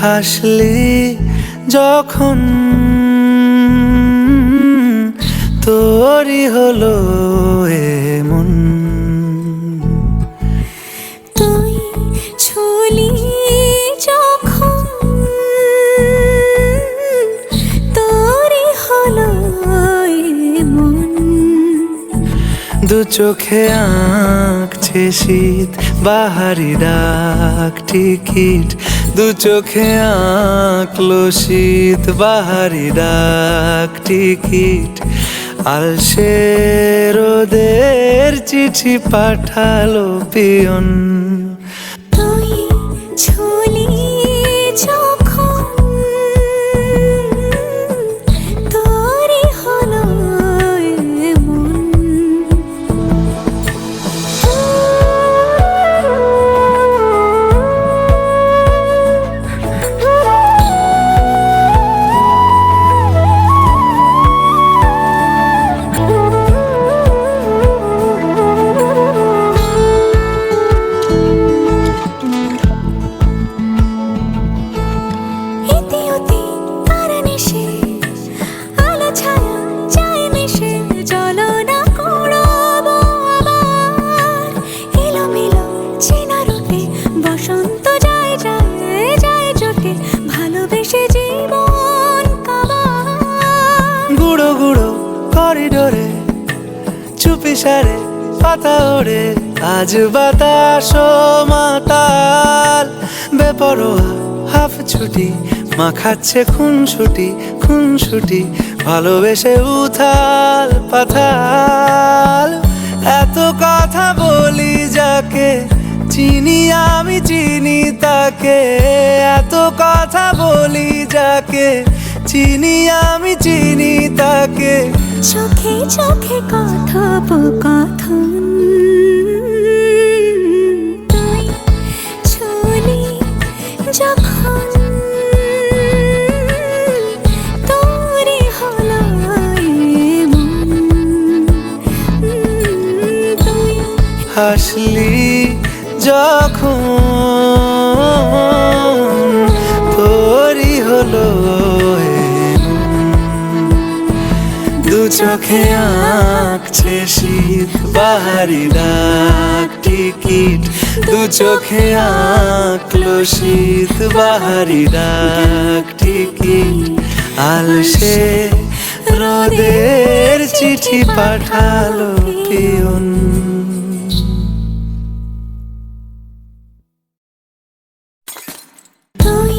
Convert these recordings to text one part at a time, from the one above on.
হাসলি যখন তোরই হলো এমন। তুই ছুলি যখন তোরই হলো এমন। দু চোখে আঁকছে শীত বাহারি ডাক টিকিট, দু চোখে আঁকলো শীত বাহারি ডাক টিকিট। আলসে রোদের চিঠি পাঠালো পিয়ন। তুই ছুলি যখন তোরই হলো এমন। গুঁড়ো গুঁড়ো করিডোরে চুপি সারে পাতা ওড়ে, আজ বাতাস মাতাল বেপরোয়া হাফ ছুটি মাখাচ্ছে খুনসুটি খুনসুটি, ভালোবেসে উথাল পাথাল। এত কথা বলি যাকে চিনি আমি চিনি তাকে, এত কথা বলি যাকে চিনি আমি চিনি তাকে। চোখে চোখে কথোপকথন, তুই ছুলি যখন তোরই হলো এমন। তুই হাসলি যখন তোরই হলো দু চোখে আঁকছে শীত বাহারি ডাক টিকিট, দু চোখে আঁকলো শীত বাহারি ডাক টিকিট। আলসে রোদের চিঠি পাঠালো পিয়ন। তুই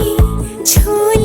ছুলি